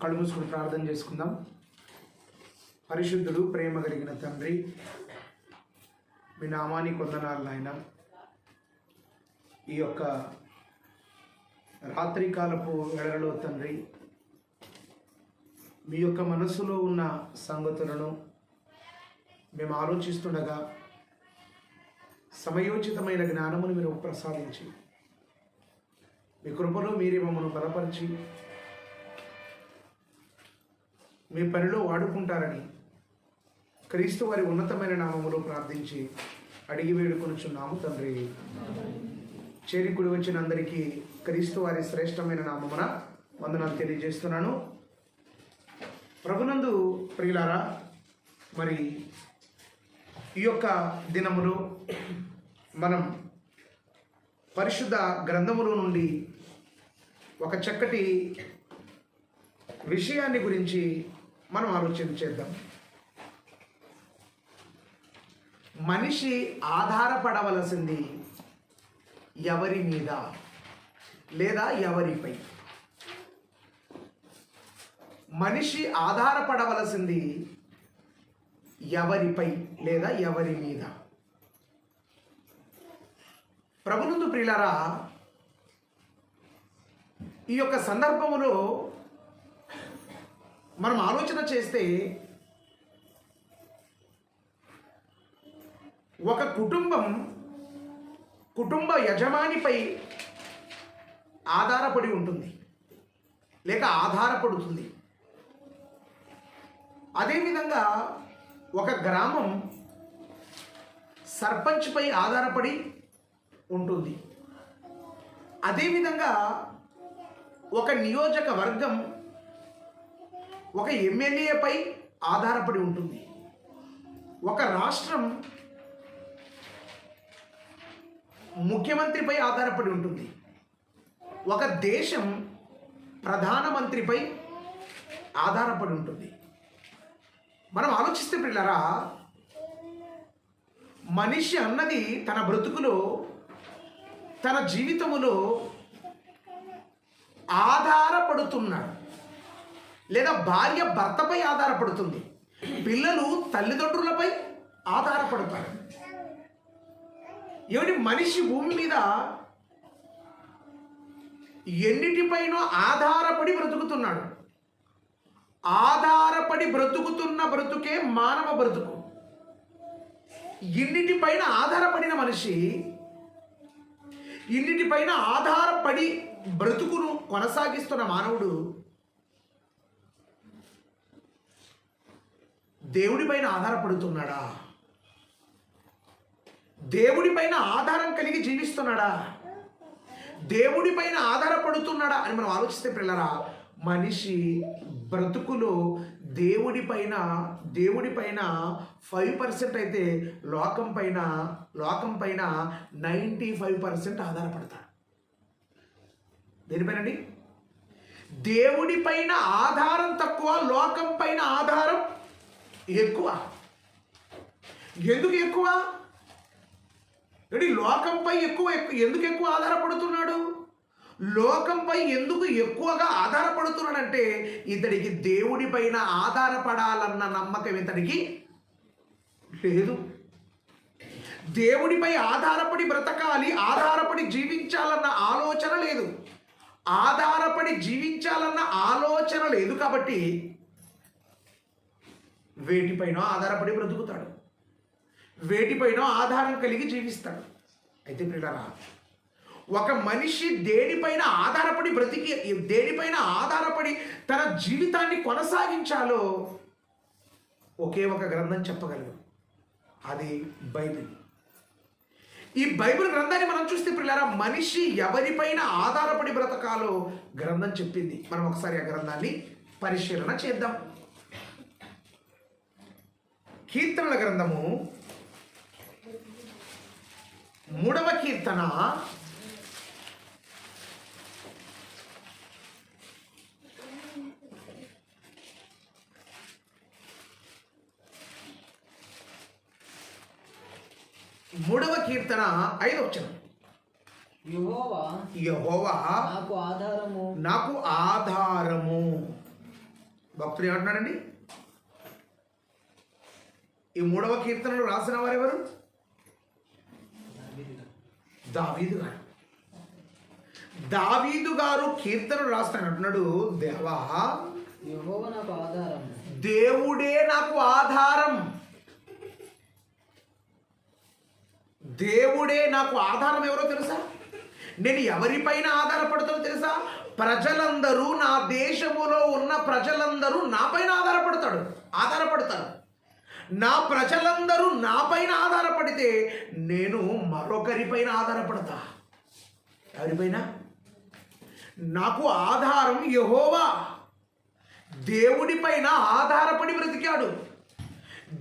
కళ్ళు మూసుకుని ప్రార్థన చేసుకుందాం. పరిశుద్ధుడు, ప్రేమ కలిగిన తండ్రి, మీ నామానికి వందనాలు నాయన. ఈ యొక్క రాత్రికాలపు వేళలో తండ్రి, మీ యొక్క మనసులో ఉన్న సంగతులను మేము ఆలోచిస్తుండగా సమయోచితమైన జ్ఞానమును మీరు ప్రసాదించి, మీ కృపలో మీరే మమ్మల్ని బలపరిచి మీ పనిలో వాడుకుంటారని క్రీస్తు వారి ఉన్నతమైన నామములో ప్రార్థించి అడిగి వేడుకొనుచున్నాము తండ్రి. చేరికుడి వచ్చిన అందరికీ క్రీస్తు వారి శ్రేష్టమైన నామమున వందనాలు తెలియజేస్తున్నాను. ప్రభునందు ప్రియులారా, మరి ఈ యొక్క దినములో మనం పరిశుద్ధ గ్రంథములో నుండి ఒక చక్కటి విషయాన్ని గురించి మనం ఆలోచన చేద్దాం. మనిషి ఆధారపడవలసింది ఎవరి మీద లేదా ఎవరిపై? మనిషి ఆధారపడవలసింది ఎవరిపై లేదా ఎవరి మీద? ప్రభునందు ప్రియులారా, ఈ యొక్క సందర్భంలో మనం ఆలోచన చేస్తే ఒక కుటుంబ యజమానిపై ఆధారపడి ఉంటుంది లేక ఆధారపడుతుంది. అదేవిధంగా ఒక గ్రామం సర్పంచ్పై ఆధారపడి ఉంటుంది. అదేవిధంగా ఒక నియోజకవర్గం ఒక ఎమ్మెల్యేపై ఆధారపడి ఉంటుంది. ఒక రాష్ట్రం ముఖ్యమంత్రిపై ఆధారపడి ఉంటుంది. ఒక దేశం ప్రధానమంత్రిపై ఆధారపడి ఉంటుంది. మనం ఆలోచిస్తే పిల్లరా, మనిషి అన్నది తన బ్రతుకులో, తన జీవితములో ఆధారపడుతున్నాడు. లేదా భార్య భర్తపై ఆధారపడుతుంది, పిల్లలు తల్లిదండ్రులపై ఆధారపడతారు. ఏమిటి, మనిషి భూమి మీద ఎన్నిటిపైనో ఆధారపడి బ్రతుకుతున్నాడు. ఆధారపడి బ్రతుకుతున్న బ్రతుకే మానవ బ్రతుకు. ఇన్నిటిపైన ఆధారపడిన మనిషి, ఇన్నిటిపైన ఆధారపడి బ్రతుకును కొనసాగిస్తున్న మానవుడు దేవుడిపైన ఆధారపడుతున్నాడా? దేవుడిపైన ఆధారం కలిగి జీవిస్తున్నాడా? దేవుడిపైన ఆధారపడుతున్నాడా అని మనం ఆలోచిస్తే పిల్లరా, మనిషి బ్రతుకులో దేవుడిపైన 5% అయితే లోకం పైన 95% ఆధారపడతాడు. దేనిపైనండి? దేవుడిపైన ఆధారం తక్కువ, లోకం పైన ఆధారం ఎక్కువ. ఎందుకు ఎక్కువ? లోకంపై ఎందుకు ఎక్కువ ఆధారపడుతున్నాడు? లోకంపై ఎందుకు ఎక్కువగా ఆధారపడుతున్నాడంటే, ఇతడికి దేవుడిపైన ఆధారపడాలన్న నమ్మకం ఇతడికి లేదు. దేవుడిపై ఆధారపడి బ్రతకాలి, ఆధారపడి జీవించాలన్న ఆలోచన లేదు. ఆధారపడి జీవించాలన్న ఆలోచన లేదు కాబట్టి వేటిపైన ఆధారపడి బ్రతుకుతాడు, వేటిపైన ఆధారం కలిగి జీవిస్తాడు. అయితే పిల్లరా, ఒక మనిషి దేనిపైన ఆధారపడి బ్రతికి, దేనిపైన ఆధారపడి తన జీవితాన్ని కొనసాగించాలో ఒకే ఒక గ్రంథం చెప్పగలరు, అది బైబిల్. ఈ బైబిల్ గ్రంథాన్ని మనం చూస్తే పిల్లరా, మనిషి ఎవరిపైన ఆధారపడి బ్రతకాలో గ్రంథం చెప్పింది. మనం ఒకసారి ఆ గ్రంథాన్ని పరిశీలన చేద్దాం. కీర్తనల గ్రంథము 3వ కీర్తన 3వ కీర్తన 5వ వచనం. యెహోవా యెహోవా నాకు ఆధారము, నాకు ఆధారము. భక్తుడు ఏమంటున్నాడండి? ఈ 3వ కీర్తనలు రాసిన వారెవరు? దావీదు గారు. దావీదు గారు కీర్తనలు రాస్తాను అంటున్నాడు, దేవా యెహోవా నాకు ఆధారం, దేవుడే నాకు ఆధారం. దేవుడే నాకు ఆధారం. ఎవరో తెలుసా? నేను ఎవరిపైన ఆధారపడతానో తెలుసా? ప్రజలందరూ, నా దేశములో ఉన్న ప్రజలందరూ నాపైన ఆధారపడతారు. నా ప్రజలందరూ నాపైన ఆధారపడితే నేను మరొకరిపైన ఆధారపడతా. ఎవరిపైన? నాకు ఆధారం యెహోవా. దేవుడిపైన ఆధారపడి బ్రతికాడు.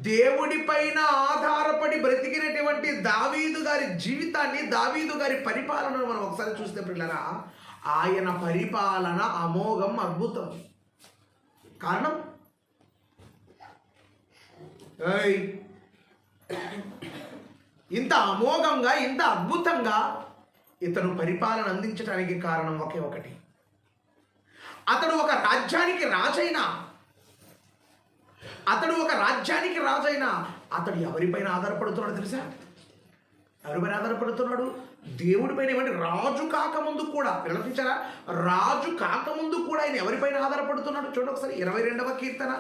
దేవుడిపైన ఆధారపడి బ్రతికినటువంటి దావీదు గారి జీవితాన్ని, దావీదు గారి పరిపాలనను మనం ఒకసారి చూస్తే పిల్లరా, ఆయన పరిపాలన అమోఘం, అద్భుతం. కారణం ఇంత అమోఘంగా, ఇంత అద్భుతంగా ఇతను పరిపాలన అందించడానికి కారణం ఒకే ఒకటి. అతడు ఒక రాజ్యానికి రాజైనా, అతడు ఎవరిపైన ఆధారపడుతున్నాడు తెలుసా? ఎవరిపైన ఆధారపడుతున్నాడు? దేవుడిపైన. ఏమంటే రాజు కాకముందు కూడా, విలపించారా? రాజు కాకముందు కూడా ఆయన ఎవరిపైన ఆధారపడుతున్నాడు? చూడండి ఒకసారి 22వ కీర్తన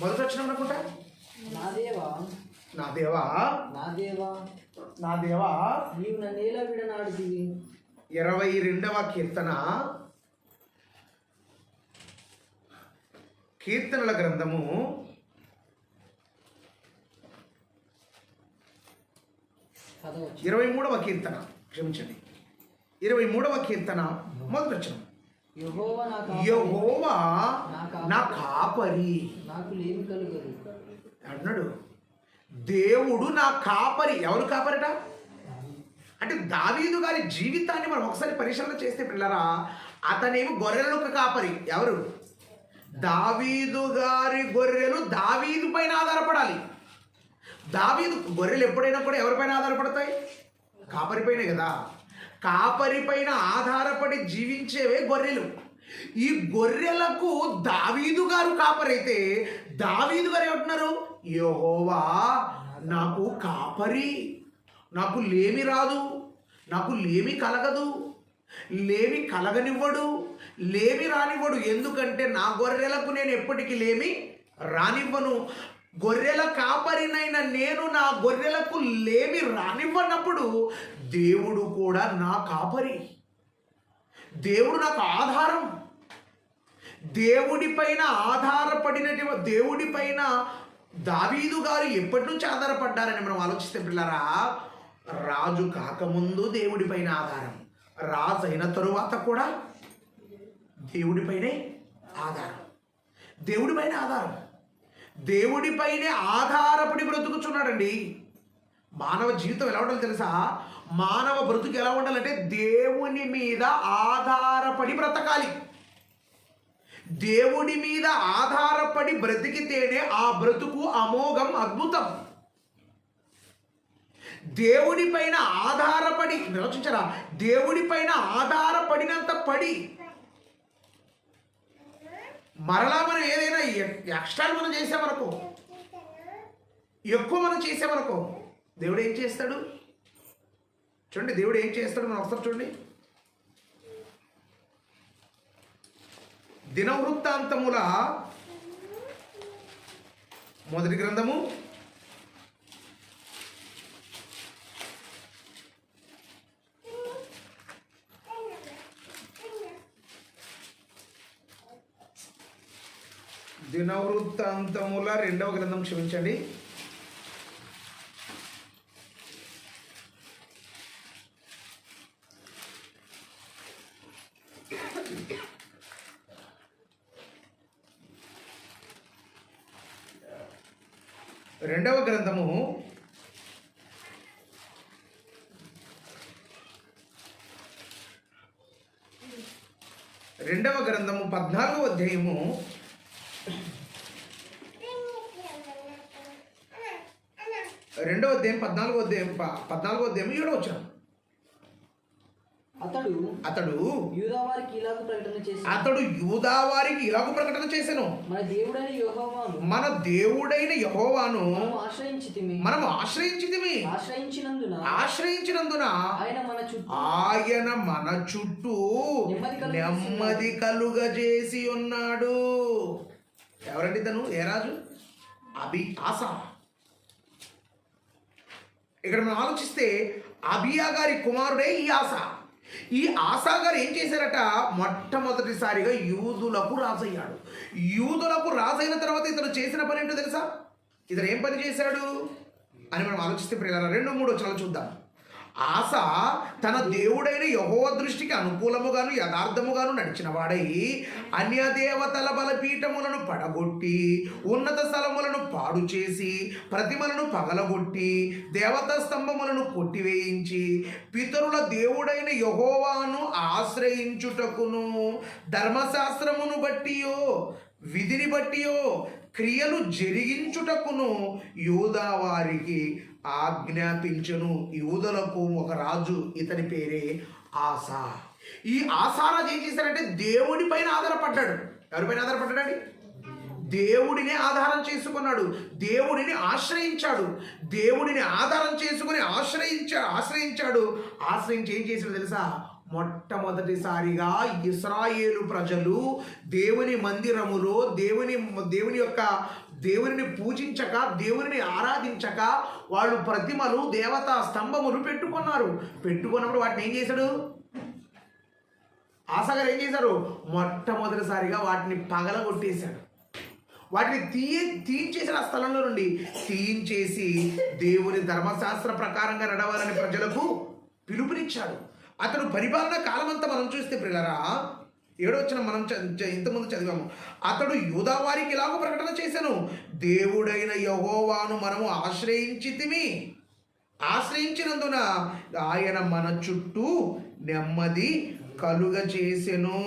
మొదటి వచనం అనుకుంటా. నా దేవా, నా దేవా, నా దేవా, నా దేవా, నీవు నన్నేలా విడనాడితివి. 22వ కీర్తన, కీర్తనల గ్రంథము 23వ కీర్తన, క్షమించండి, 23వ కీర్తన మొదటి వచనం. యెహోవా నా కాపరి, నాకు లేమి కలుగదు అన్నాడు. దేవుడు నా కాపరి. ఎవరు కాపరిట? అంటే దావీదు గారి జీవితాన్ని మనం ఒకసారి పరిశీలన చేస్తే పిల్లరా, అతనేమి గొర్రెలకు కాపరి. ఎవరు? దావీదు గారి గొర్రెలు దావీదు పైన ఆధారపడాలి. దావీదు గొర్రెలు ఎప్పుడైనా కూడా ఎవరిపైన ఆధారపడతాయి? కాపరిపైనే కదా. కాపరిపైన ఆధారపడి జీవించేవే గొర్రెలు. ఈ గొర్రెలకు దావీదు గారు కాపరైతే, దావీదు గారు ఏమంటున్నారు? యెహోవా నాకు కాపరి, నాకు లేమి రాదు, నాకు లేమి కలగదు, లేమి కలగనివ్వడు, లేమి రానివ్వడు. ఎందుకంటే నా గొర్రెలకు నేను ఎప్పటికీ లేమి రానివ్వను. గొర్రెల కాపరినైన నేను నా గొర్రెలకు లేమి రానివ్వనప్పుడు దేవుడు కూడా నా కాపరి. దేవుడు నాకు ఆధారం. దేవుడిపైన ఆధారపడినటువంటి, దేవుడిపైన దావీదు గారు ఎప్పటి నుంచి ఆధారపడ్డారని మనం ఆలోచిస్తే పిల్లరా, రాజు కాకముందు దేవుడిపైన ఆధారం, రాజు అయిన తరువాత కూడా దేవుడిపైనే ఆధారం. దేవుడిపైన ఆధారం, దేవుడిపైనే ఆధారపడి బ్రతుకుచున్నాడండి. మానవ జీవితం ఎలా ఉండాలి తెలుసా? మానవ బ్రతుకు ఎలా ఉండాలంటే దేవుని మీద ఆధారపడి బ్రతకాలి. దేవుడి మీద ఆధారపడి బ్రతికితేనే ఆ బ్రతుకు అమోఘం, అద్భుతం. దేవుడిపైన ఆధారపడి, ఆలోచించరా, దేవుడిపైన ఆధారపడినంత పడి మరలా మనం ఏదైనా ఎక్స్ట్రా మనం చేసామనుకో, ఎక్కువ మనం చేసామనుకో, దేవుడు ఏం చేస్తాడు? చూడండి, దేవుడు ఏం చేస్తాడు మనం ఒకసారి చూడండి. దినవృత్తాంతముల మొదటి గ్రంథము 2వ గ్రంథం, క్షమించండి, 2వ గ్రంథము 14వ అధ్యాయము 7వ వచనం. అతడు యూదా వారికి ఇలాగ ప్రకటన చేసి అతడు యూదా వారికి ఇలాగ ప్రకటన చేసెను, మన దేవుడైన యెహోవాను మనం ఆశ్రయించితిమి, ఆశ్రయించినందున ఆయన మన చుట్టూ నెమ్మది కలుగజేసి ఉన్నాడు. ఎవరండి తను? ఏ రాజు? ఆసా. ఇక్కడ మనం ఆలోచిస్తే అబియా గారి కుమారుడే ఈ ఆసా. ఈ ఆసా గారు ఏం చేశారట? మొట్టమొదటిసారిగా యూదులకు రాజయ్యాడు. యూదులకు రాజైన తర్వాత ఇతను చేసిన పని ఏంటో తెలుసా? ఇతను ఏం పని చేశాడు అని మనం ఆలోచిస్తే ప్రియులారా 2-3 వచనాలు చూద్దాం. ఆసా తన దేవుడైన యెహోవా దృష్టికి అనుకూలముగాను యథార్థముగాను నడిచిన వాడై అన్యదేవతల బలపీఠములను పడగొట్టి ఉన్నత స్థలములను పాడు చేసి ప్రతిమలను పగలగొట్టి దేవతా స్తంభములను కొట్టివేయించి పితరుల దేవుడైన యెహోవాను ఆశ్రయించుటకును ధర్మశాస్త్రమును బట్టియో విధిని బట్టియో క్రియలు జరిగించుటకును యూదా వారికి ఆజ్ఞాపించును. యూదులకు ఒక రాజు, ఇతని పేరే ఆసా. ఈ ఆసారాజు ఏం చేశారంటే దేవుడి పైన ఆధారపడ్డాడు. ఎవరిపైన ఆధారపడ్డాడండి? దేవుడిని ఆధారం చేసుకున్నాడు, దేవుడిని ఆశ్రయించాడు. దేవుడిని ఆధారం చేసుకుని ఆశ్రయించాడు. ఆశ్రయించి ఏం చేశాడు తెలుసా? మొట్టమొదటిసారిగా ఇశ్రాయేలు ప్రజలు దేవుని మందిరములో దేవునిని పూజించక, దేవునిని ఆరాధించక వాళ్ళు ప్రతిమలు దేవతా స్తంభములు పెట్టుకున్నప్పుడు వాటిని ఏం చేశాడు? ఆసగారు ఏం చేశారు? మొట్టమొదటిసారిగా వాటిని పగలగొట్టేశాడు. వాటిని తీయించేసిన ఆ స్థలంలో నుండి తీయించేసి దేవుని ధర్మశాస్త్ర ప్రకారంగా నడవాలని ప్రజలకు పిలుపునిచ్చాడు. అతడు పరిపాలన కాలమంతా మనం చూస్తే ప్రియులారా 7వ వచనం మనం ఇంతకుముందు చదివాము. అతడు యూదా వారికి ఇలాగ ప్రకటన చేశాను, దేవుడైన యెహోవాను మనము ఆశ్రయించినందున ఆయన మన చుట్టూ నెమ్మది కలుగజేసెను.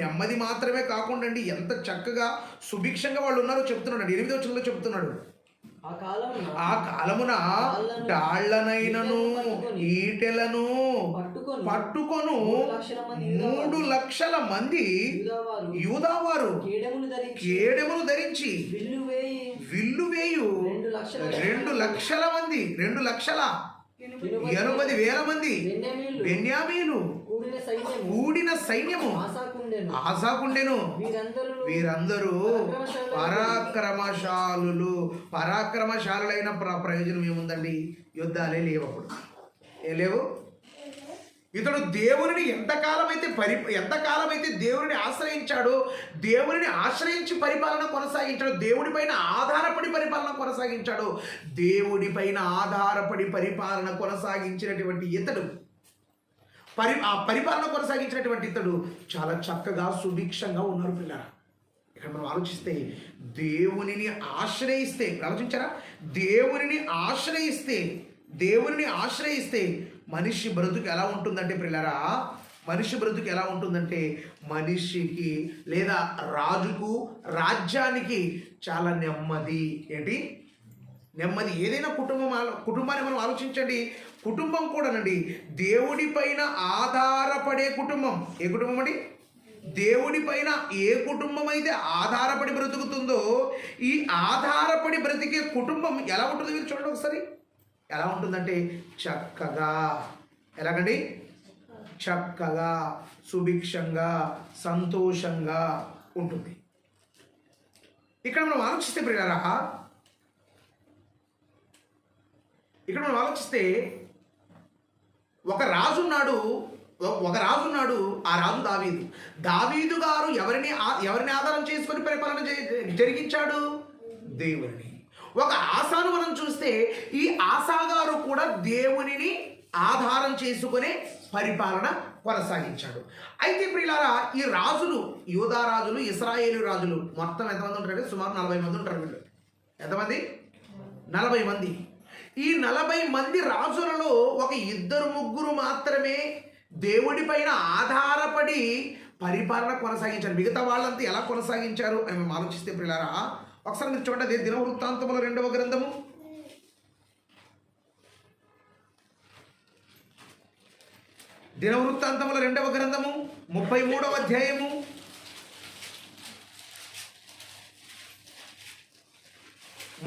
నెమ్మది మాత్రమే కాకుండా అండి, ఎంత చక్కగా సుభిక్షంగా వాళ్ళు ఉన్నారో చెప్తున్నాడు. 8వ వచనంలో చెప్తున్నాడు, ఆ కాలమున డాళ్లనైనను ఈటెలను పట్టుకొను 3 లక్షల మంది యూదావారు కేడెములు ధరించి విల్లు వేయు 2 లక్షల మంది 2,80,000 మంది బెన్యామీను కూడిన సైన్యము ఆసాకుండెను. వీరందరూ పరాక్రమశాలులైన ప్రయోజనం ఏముందండి? యుద్ధాలే లేవు అప్పుడు. లేవు. ఇతడు దేవుని ఎంతకాలమైతే దేవుని ఆశ్రయించాడో, దేవుని ఆశ్రయించి పరిపాలన కొనసాగించాడు, దేవుడిపైన ఆధారపడి పరిపాలన కొనసాగించాడు. దేవుడిపైన ఆధారపడి పరిపాలన కొనసాగించినటువంటి ఇతడు చాలా చక్కగా సుభిక్షంగా ఉన్నారు పిల్లలు. ఇక్కడ మనం ఆలోచిస్తే దేవునిని ఆశ్రయిస్తే మనిషి బ్రతుకు ఎలా ఉంటుందంటే ప్రియులారా, మనిషికి లేదా రాజుకు, రాజ్యానికి చాలా నెమ్మది. నెమ్మది. ఏదైనా కుటుంబాన్ని మనం ఆలోచించండి. కుటుంబం కూడానండి దేవుడి పైన ఆధారపడే కుటుంబం. ఏ కుటుంబం అండి? దేవుడి పైన ఏ కుటుంబం అయితే ఆధారపడి బ్రతుకుతుందో, ఈ ఆధారపడి బ్రతికే కుటుంబం ఎలా ఉంటుంది? మీరు చూడండి ఒకసారి. ఎలా ఉంటుందంటే చక్కగా, ఎలాగండి? చక్కగా, సుభిక్షంగా, సంతోషంగా ఉంటుంది. ఇక్కడ మనం ఆలోచిస్తే ప్రియులారా, ఒక రాజు ఉన్నాడు. ఆ రాజు దావీదు గారు ఎవరిని ఆధారం చేసుకొని పరిపాలన జరిగించాడు? దేవుని. ఒక ఆసాను మనం చూస్తే ఈ ఆసా గారు కూడా దేవునిని ఆధారం చేసుకునే పరిపాలన కొనసాగించాడు. అయితే ప్రియులారా, ఈ రాజులు, యూదా రాజులు, ఇశ్రాయేలు రాజులు మొత్తం ఎంతమంది ఉంటారంటే సుమారు 40 మంది ఉంటారు. వీళ్ళు ఎంతమంది? 40 మంది. ఈ 40 మంది రాజులలో ఒక 2-3 మాత్రమే దేవుడి పైన ఆధారపడి పరిపాలన కొనసాగించారు. మిగతా వాళ్ళంతా ఎలా కొనసాగించారు అని మేము ఆలోచిస్తే ప్రియులారా, ఒకసారి మీరు చూడండి. అదే దినవృత్తాంతముల 2వ గ్రంథము దినవృత్తాంతముల 2వ గ్రంథము 33వ అధ్యాయము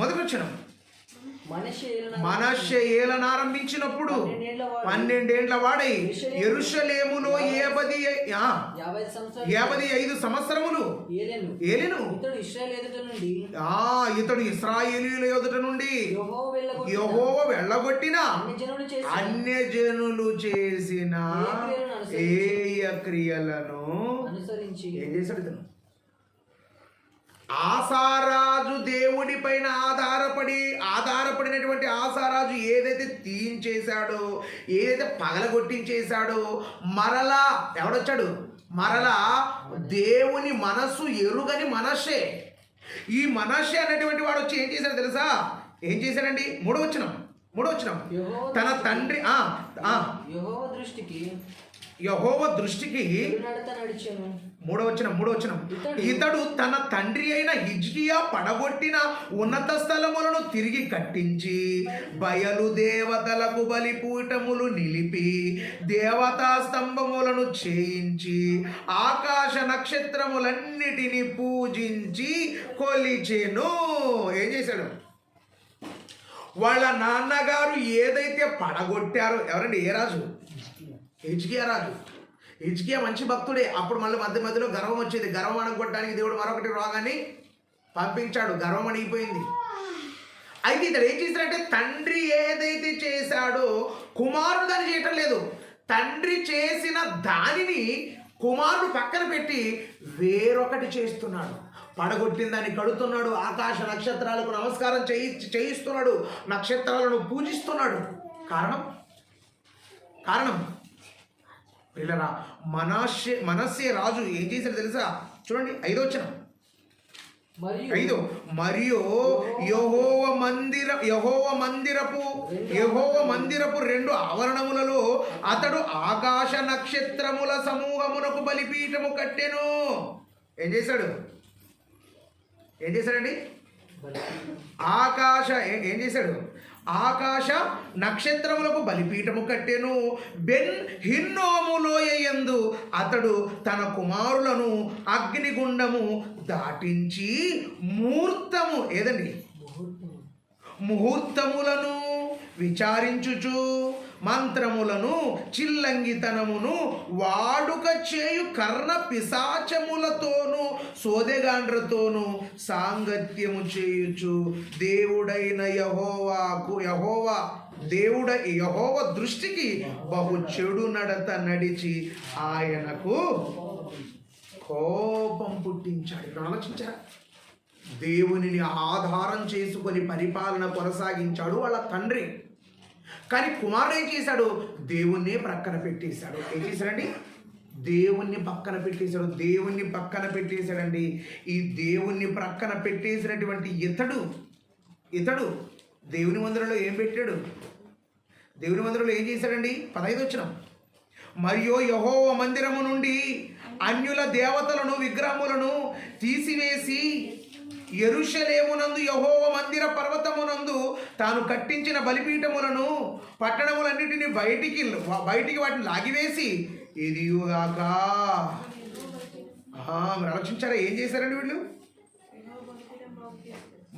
1వ వచనం. మనష్షే ఏలనారంభించినప్పుడు 12 వాడై యెరూషలేములో 55 సంవత్సరములు ఏలెను. ఇతడు ఇశ్రాయేలీయుల ఎదుట నుండి యెహోవా వెళ్ళగొట్టిన అన్యజనులు చేసిన ఏయ క్రియలను ఏం చేశాడు ఇతను? ఆసారాజు దేవుడి పైన ఆధారపడినటువంటి ఆసారాజు ఏదైతే తీయించేశాడో, ఏదైతే పగలగొట్టించేశాడో, మరలా ఎవడొచ్చాడు? మరలా దేవుని మనస్సు ఎరుగని మనషే. ఈ మనషే అనేటువంటి వాడు వచ్చి ఏం చేశాడు తెలుసా? ఏం చేశాడండి? 3వ వచనం తన తండ్రి యెహోవా దృష్టికి 3వ వచనం ఇతడు తన తండ్రి అయిన హిజ్కియా పడగొట్టిన ఉన్నత స్థలములను తిరిగి కట్టించి బయలు దేవతలకు బలిపీఠములు నిలిపి దేవతా స్తంభములను చేయించి ఆకాశ నక్షత్రములన్నిటిని పూజించి కొలిచెను. ఏం చేశాడు? వాళ్ళ నాన్నగారు ఏదైతే పడగొట్టారో, ఎవరండి? ఏ రాజు? హిజ్కియా రాజు. హిజ్కియా మంచి భక్తుడే. అప్పుడు మళ్ళీ మధ్యలో గర్వం వచ్చేది. గర్వం అణగొట్టడానికి దేవుడు మరొకటి రోగాన్ని పంపించాడు. గర్వం అణిగిపోయింది. అయితే ఇతడు ఏం చేశాడంటే, తండ్రి ఏదైతే చేశాడో కుమారుడు దాన్ని చేయటం లేదు. తండ్రి చేసిన దానిని కుమారుడు పక్కన పెట్టి వేరొకటి చేస్తున్నాడు. పడగొట్టిన దాన్ని కడుతున్నాడు. ఆకాశ నక్షత్రాలకు నమస్కారం చేయిస్తున్నాడు. నక్షత్రాలను పూజిస్తున్నాడు. కారణం పిల్లరా, మనస్సే రాజు ఏం చేశాడు తెలుసా? చూడండి 5వ వచనం. మరియు యెహోవా మందిరపు 2 ఆవరణములలో అతడు ఆకాశ నక్షత్రముల సమూహమునకు బలిపీఠము కట్టెను. ఏం చేశాడండి? ఏం చేశాడు? ఆకాశ నక్షత్రములకు బలిపీఠము కట్టెను. బెన్ హిన్నోము లోయయందు అతడు తన కుమారులను అగ్నిగుండము దాటించి ముహూర్తములను విచారించుచు మంత్రములను చిల్లంగితనమును వాడుక చేయు కర్ణ పిశాచములతోనూ సోదెగాండ్రతోనూ సాంగత్యము చేయుచు దేవుడైన యెహోవా దృష్టికి బహు చెడు నడత నడిచి ఆయనకు కోపం పుట్టించాడు. ఇక్కడ ఆలోచించారా? దేవునిని ఆధారం చేసుకొని పరిపాలన కొనసాగించాడు వాళ్ళ తండ్రి. కానీ కుమారుడు ఏం చేశాడు? దేవుణ్ణి ప్రక్కన పెట్టేశాడు. ఏం చేశాడండి? దేవుణ్ణి పక్కన పెట్టేశాడండి. ఈ దేవుణ్ణి ప్రక్కన పెట్టేసినటువంటి ఇతడు దేవుని మందిరంలో ఏం పెట్టాడు? దేవుని మందిరంలో ఏం చేశాడండి? 15వ వచనం. మరియు యెహోవా మందిరము నుండి అన్యుల దేవతలను విగ్రహములను తీసివేసి యెరూషలేమునందు యెహోవా మందిర పర్వతమునందు తాను కట్టించిన బలిపీఠములను పట్టణములన్నిటిని బయటికి వాటిని లాగివేసి ఇదియుగాక. మీరు ఆలోచించారా? ఏం చేశారండి వీళ్ళు?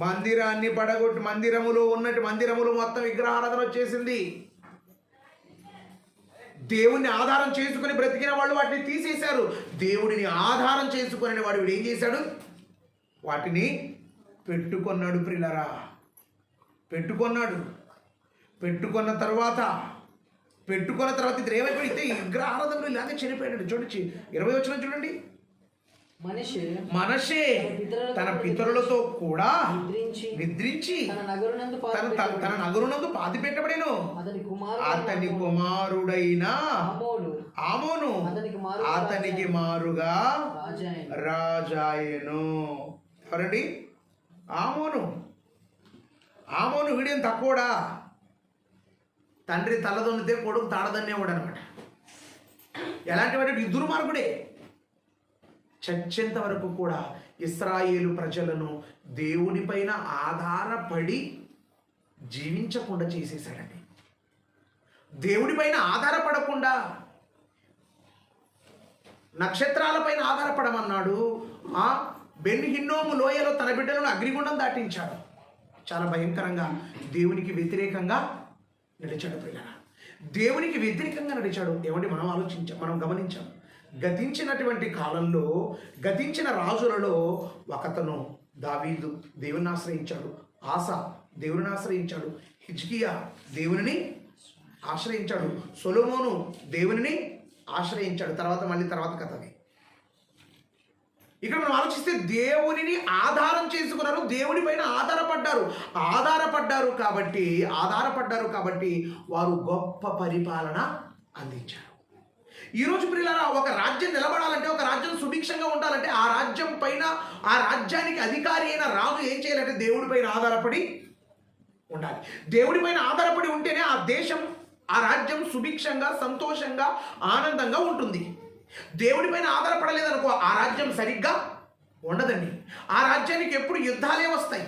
మందిరాన్ని పడగొట్టి మందిరములో మొత్తం విగ్రహారాధన వచ్చేసింది. దేవుణ్ణి ఆధారం చేసుకుని బ్రతికిన వాళ్ళు వాటిని తీసేశారు. దేవుడిని ఆధారం చేసుకుని వాడు ఏం చేశాడు? వాటిని పెట్టుకున్నాడు. ప్రియులారా, పెట్టుకున్న తర్వాత ఇద్దరు ఏమైపోయితే విగ్రహ ఆరాధనలో ఇలాగే చనిపోయాడు. చూడండి 20వ వచనం చూడండి. మనషే తన పితరులతో కూడా నిద్రించి తన నగరునందు పాతి పెట్టబడెను. అతని కుమారుడైన ఆమోను అతనికి మారుగా రాజాయను. ఎవరండి? ఆమోను వీడేం తక్కువడా? తండ్రి తలదొన్నితే కొడుకు తాడదన్నేవాడు అనమాట. ఎలాంటి వాడు? దుర్మార్గుడే. చచ్చేంత వరకు కూడా ఇశ్రాయేలు ప్రజలను దేవునిపైన ఆధారపడి జీవించకుండా చేసేసాడండి. దేవుడిపైన ఆధారపడకుండా నక్షత్రాలపైన ఆధారపడమన్నాడు. బెన్ హిన్నోము లోయలో తన బిడ్డలను అగ్నిగుండం దాటించాడు. చాలా భయంకరంగా దేవునికి వ్యతిరేకంగా నడిచాడు ప్రియులారా. దేవునికి వ్యతిరేకంగా నడిచాడు. ఏమంటే మనం గమనించాం. గతించినటువంటి కాలంలో గతించిన రాజులలో ఒకతను దావీదు దేవుని ఆశ్రయించాడు, ఆసా దేవుని ఆశ్రయించాడు, హిజ్కియా దేవునిని ఆశ్రయించాడు, సొలొమోను దేవునిని ఆశ్రయించాడు. తర్వాత కథది. ఇక్కడ మనం ఆలోచిస్తే దేవునిని ఆధారం చేసుకున్నారు, దేవుని పైన ఆధారపడ్డారు కాబట్టి వారు గొప్ప పరిపాలన అందించారు. ఈరోజు ప్రియులారా, ఒక రాజ్యం నిలబడాలంటే, ఒక రాజ్యం సుభిక్షంగా ఉండాలంటే, ఆ రాజ్యం పైన ఆ రాజ్యానికి అధికారి అయిన రాజు ఏం చేయాలంటే దేవుడి పైన ఆధారపడి ఉండాలి. దేవుడి పైన ఆధారపడి ఉంటేనే ఆ దేశం, ఆ రాజ్యం సుభిక్షంగా, సంతోషంగా, ఆనందంగా ఉంటుంది. దేవుడి పైన ఆధారపడలేదనుకో ఆ రాజ్యం సరిగ్గా ఉండదండి. ఆ రాజ్యానికి ఎప్పుడు యుద్ధాలే వస్తాయి.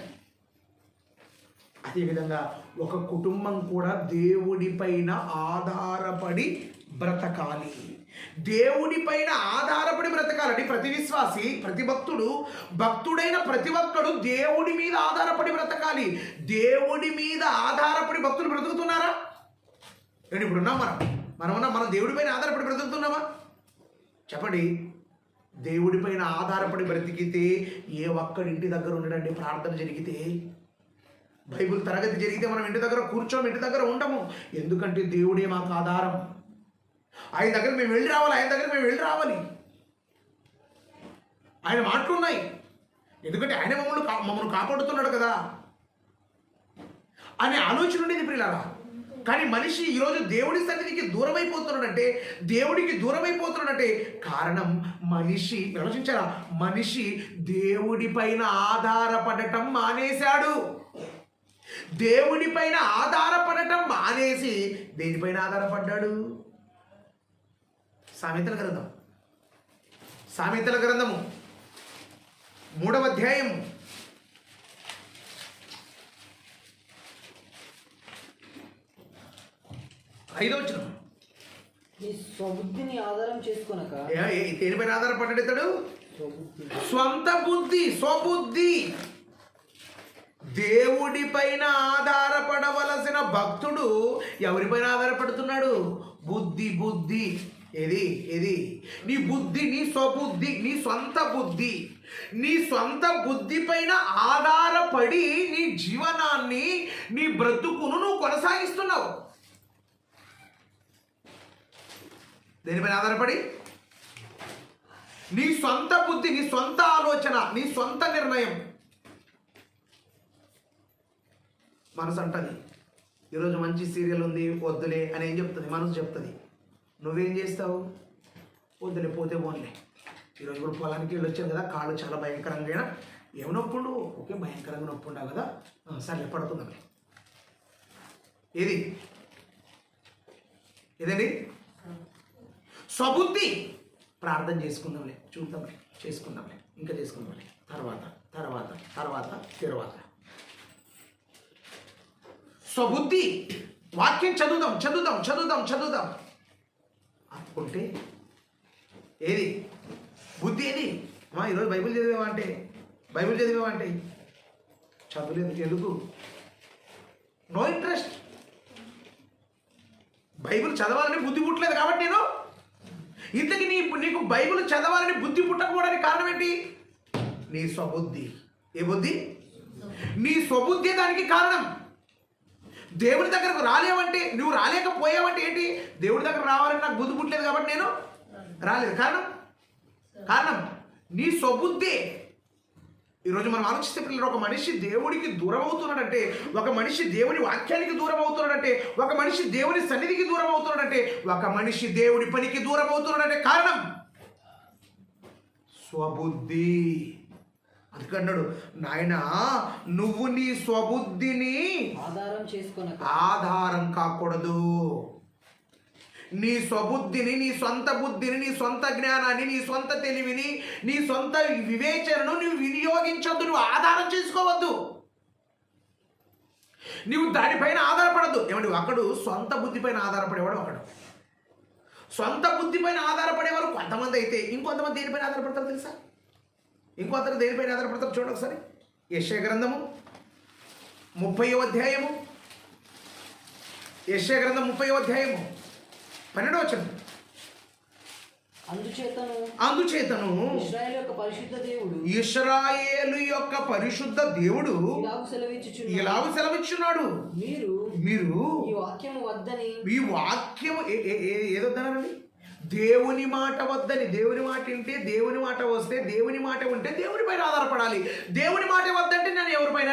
అదేవిధంగా ఒక కుటుంబం కూడా దేవుడి పైన ఆధారపడి బ్రతకాలి. దేవుడి పైన ఆధారపడి బ్రతకాలండి. ప్రతి విశ్వాసి, ప్రతి భక్తుడైన ప్రతి ఒక్కడు దేవుడి మీద ఆధారపడి బ్రతకాలి. దేవుడి మీద ఆధారపడి భక్తులు బ్రతుకుతున్నారా? నేను ఇప్పుడున్నాం మనం దేవుడి పైన ఆధారపడి బ్రతుకుతున్నామా? చెప్పండి. దేవుడి పైన ఆధారపడి బ్రతికితే ఏ ఒక్కడి ఇంటి దగ్గర ఉండడండి. ప్రార్థన జరిగితే, బైబిల్ తరగతి జరిగితే మనం ఇంటి దగ్గర కూర్చోము, ఇంటి దగ్గర ఉండము. ఎందుకంటే దేవుడే మాకు ఆధారం. ఆయన దగ్గర మేము వెళ్ళి రావాలి. ఆయన మాటలున్నాయి. ఎందుకంటే ఆయన మమ్మల్ని కాపాడుతున్నాడు కదా అనే ఆలోచన ఉండేది ప్రియులారా. కానీ మనిషి ఈరోజు దేవుడి సన్నిధికి దేవుడికి దూరమైపోతున్నాడంటే కారణం మనిషి. ఆలోచించారా? మనిషి దేవుడి పైన ఆధారపడటం మానేశాడు. దేవుడి పైన ఆధారపడటం మానేసి దేనిపైన ఆధారపడ్డాడు? సామెతల గ్రంథము 3వ అధ్యాయం 5వ వచనం. నీ స్వబుద్ధిని ఆధారం చేసుకొనక. దేనిపైన ఆధారపడ్డాడు ఇతడు? స్వబుద్ధి. దేవుడి పైన ఆధారపడవలసిన భక్తుడు ఎవరిపైన ఆధారపడుతున్నాడు? బుద్ధి. ఏది నీ బుద్ధి, నీ స్వబుద్ధి, నీ సొంత బుద్ధి పైన ఆధారపడి నీ జీవనాన్ని, నీ బ్రతుకును నువ్వు కొనసాగిస్తున్నావు. దేనిపైన ఆధారపడి? నీ సొంత బుద్ధి, నీ సొంత ఆలోచన, నీ సొంత నిర్ణయం. మనసు అంటది ఈరోజు మంచి సీరియల్ ఉంది వద్దులే అని ఏం చెప్తుంది? మనసు చెప్తుంది. నువ్వేం చేస్తావు? వద్దులే, పోతే పోన్లే. ఈరోజు కూడా పొలానికి వెళ్ళి వచ్చాను కదా, కాళ్ళు చాలా భయంకరంగా ఏమి నొప్పుండు? ఓకే, భయంకరంగా నొప్పుండవు కదా, సరే పడుకుందాం. ఏదండి? స్వబుద్ధి. ప్రార్థన చేసుకుందాంలే, చేసుకుందాంలే, ఇంకా చేసుకుందాంలే, తర్వాత. స్వబుద్ధి. వాక్యం చదువుదాం అనుకుంటే ఏది బుద్ధి? ఏది? ఈరోజు బైబిల్ చదివేవా అంటే చదువులేదు. ఎందుకు? No interest. బైబిల్ చదవాలని బుద్ధి పుట్టలేదు కాబట్టి నేను ఇంతకీ నీకు బైబిల్ చదవాలని బుద్ధి పుట్టకపోవడానికి కారణం ఏంటి? నీ స్వబుద్ధి. ఏ బుద్ధి? నీ స్వబుద్ధి దానికి కారణం. దేవుడి దగ్గరకు రాలేవంటే, నువ్వు రాలేకపోయావంటే ఏంటి? దేవుడి దగ్గర రావాలని నాకు బుద్ధి పుట్టలేదు కాబట్టి నేను రాలేదు. కారణం నీ స్వబుద్ధి. ఈరోజు మనం ఆలోచిస్తే పిల్లలు, ఒక మనిషి దేవుడికి దూరం అవుతున్నాడంటే, ఒక మనిషి దేవుని వాక్యానికి దూరం అవుతున్నాడంటే, ఒక మనిషి దేవుని సన్నిధికి దూరం అవుతున్నాడంటే, ఒక మనిషి దేవుడి పనికి దూరం అవుతున్నాడంటే కారణం స్వబుద్ధి. అందుకన్నాడు, నాయన నువ్వు నీ స్వబుద్ధిని ఆధారం కాకూడదు. నీ స్వబుద్ధిని, నీ సొంత బుద్ధిని, నీ సొంత జ్ఞానాన్ని, నీ సొంత తెలివిని, నీ సొంత వివేచనను నువ్వు వినియోగించొద్దు. నువ్వు ఆధారం చేసుకోవద్దు. నువ్వు దానిపైన ఆధారపడద్దు. ఏమండి, ఒకడు సొంత బుద్ధి పైన ఆధారపడేవాడు, ఒకడు సొంత బుద్ధి పైన ఆధారపడేవారు కొంతమంది అయితే, ఇంకొంతమంది దేనిపైన ఆధారపడతారు తెలుసా? ఇంకొంతమంది దేనిపైన ఆధారపడతారు చూడండి ఒకసారి. యెషయా గ్రంథము 30వ అధ్యాయము, యెషయా గ్రంథం 30వ అధ్యాయము 12వ వచనం. అందుచేతను ఇశ్రాయేలు యొక్క పరిశుద్ధ దేవుడు, ఇశ్రాయేలు యొక్క పరిశుద్ధ దేవుడు ఇలాగ సెలవిచ్చున్నాడు, మీరు ఈ వాక్యము వద్దని, ఈ వాక్యము ఏదొద్దనండి? దేవుని మాట వద్దని. దేవుని మాట వింటే, దేవుని మాట వస్తే, దేవుని మాట ఉంటే దేవుని పైన ఆధారపడాలి. దేవుని మాట వద్దంటే నేను ఎవరిపైన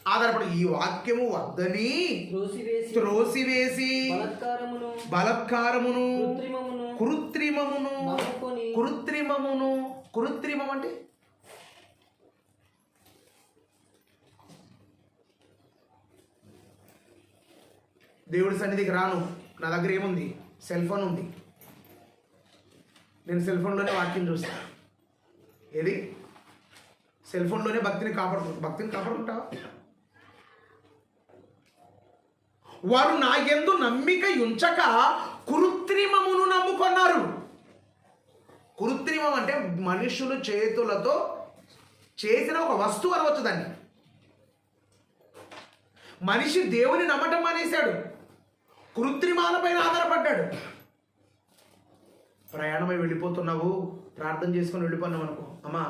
ఆధారపడి, ఈ వాక్యము వద్దని త్రోసివేసి బలత్కారమును కృత్రిమం అంటే దేవుడి సన్నిధికి రాను, నా దగ్గర ఏముంది? సెల్ ఫోన్ ఉంది, నేను సెల్ ఫోన్లోనే వాక్యం చూస్తాను. ఏది? సెల్ ఫోన్లోనే భక్తిని కాపాడుకుంటావా? వారు నా యందు నమ్మిక ఉంచక కృత్రిమమును నమ్ముకున్నారు. కృత్రిమం అంటే మనుషులు చేతులతో చేసిన ఒక వస్తువు అనవచ్చు దాన్ని. మనిషి దేవుని నమ్మటం మానేశాడు, కృత్రిమాలపైన ఆధారపడ్డాడు. ప్రయాణమై వెళ్ళిపోతున్నావు, ప్రార్థన చేసుకొని వెళ్ళిపోన్నావు అనుకో, అమ్మా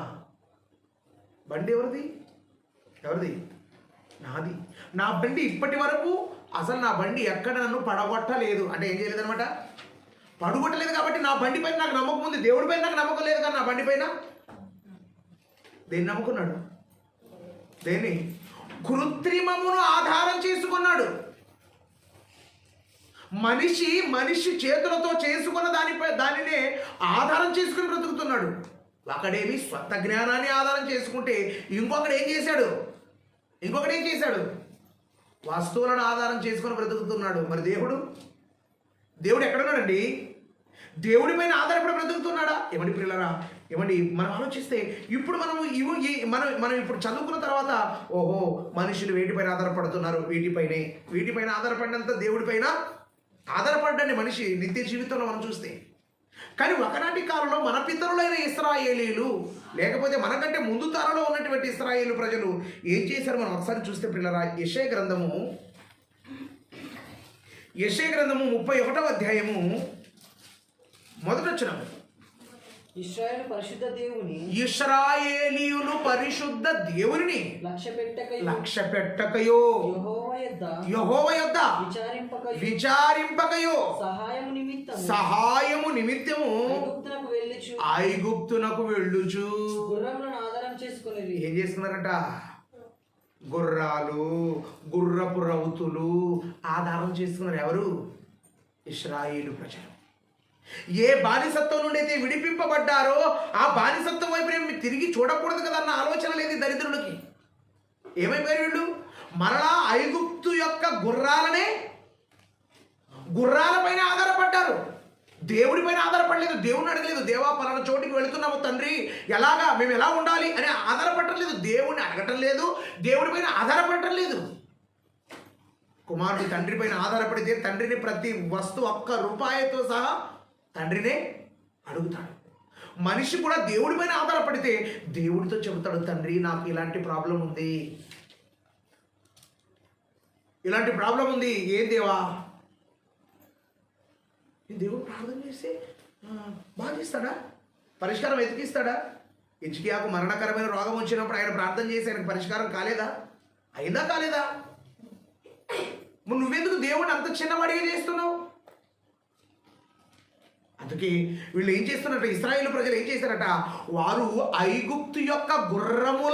బండి ఎవరిది? నాది. నా బండి ఇప్పటి వరకు అసలు నా బండి ఎక్కడ నన్ను పడగొట్టలేదు అంటే ఏం చేయలేదనమాట, పడగొట్టలేదు. కాబట్టి నా బండి పైన నాకు నమ్మకం ఉంది, దేవుడి పైన నాకు నమ్మకం లేదు. కానీ నా బండి పైన దేన్ని నమ్ముకున్నాడు? దేన్ని? కృత్రిమమును ఆధారం చేసుకున్నాడు. మనిషి చేతులతో చేసుకున్న దానినే ఆధారం చేసుకుని బ్రతుకుతున్నాడు. ఒకడేమి స్వత జ్ఞానాన్ని ఆధారం చేసుకుంటే, ఇంకొకడు ఏం చేశాడు? వస్తువులను ఆధారం చేసుకొని బ్రతుకుతున్నాడు. మరి దేవుడు ఎక్కడున్నాడండి? దేవుడి పైన ఆధారపడి బ్రతుకుతున్నాడా? ఏమండి పిల్లరా, ఏమండి మనం ఆలోచిస్తే ఇప్పుడు మనం ఇప్పుడు చదువుకున్న తర్వాత ఓహో మనుషులు వేటిపైన ఆధారపడుతున్నారు? వీటిపైన ఆధారపడినంత దేవుడి పైన ఆధారపడ్డండి మనిషి నిత్య జీవితంలో మనం చూస్తే. కానీ ఒకనాటి కాలంలో మన పితరులైన ఇశ్రాయేలీలు, లేకపోతే మనకంటే ముందు తరంలో ఉన్నటువంటి ఇశ్రాయేలు ప్రజలు ఏం చేశారు మనం ఒకసారి చూస్తే పిల్లరా, యెషయా గ్రంథము 31వ అధ్యాయము మొదటి వచనం. ఇశ్రాయేలీయులు పరిశుద్ధ దేవుని లక్ష్యపెట్టకయో యెహోవా యొద్ద విచారింపకయో సహాయము నిమిత్తము ఐగుప్తునకు వెళ్ళుచు. ఏం చేసుకున్నారట? గుర్రాలు, గుర్రపు రౌతులు ఆధారం చేసుకున్నారు. ఎవరు? ఇశ్రాయేలు ప్రజలు. ఏ బానిసత్వం నుండి అయితే విడిపింపబడ్డారో ఆ బానిసత్వం వైపు తిరిగి చూడకూడదు కదా అన్న ఆలోచన లేదు దరిద్రులకి. ఏమైపోయారు వీళ్ళు? మరలా ఐగుప్తు యొక్క గుర్రాలపైన ఆధారపడ్డారు, దేవుడి పైన ఆధారపడలేదు. దేవుడిని అడగలేదు, దేవా పలానా చోటికి వెళుతున్నాము తండ్రి, మేము ఎలా ఉండాలి అని ఆధారపడటం లేదు. దేవుడిని అడగటం లేదు, దేవుడి పైన ఆధారపడటం లేదు. కుమారుడు తండ్రి పైన ఆధారపడితే తండ్రిని ప్రతి వస్తువు ₹1 సహా తండ్రినే అడుగుతాడు. మనిషి కూడా దేవుడి పైన ఆధారపడితే దేవుడితో చెబుతాడు, తండ్రి నాకు ఇలాంటి ప్రాబ్లం ఉంది, ఏం దేవా? దేవుడు ప్రార్థన చేస్తే బాధిస్తాడా? పరిష్కారం వెతికిస్తాడా? హిజ్కియాకు మరణకరమైన రోగం వచ్చినప్పుడు ఆయన ప్రార్థన చేసి ఆయనకు పరిష్కారం కాలేదా? కాలేదా? నువ్వెందుకు దేవుడిని అంత చిన్నవాడిగా చేస్తున్నావు? అందుకే వీళ్ళు ఏం చేస్తున్నారట, ఇశ్రాయేలు ప్రజలు ఏం చేశారట, వారు ఐగుప్తు యొక్క గుర్రాలను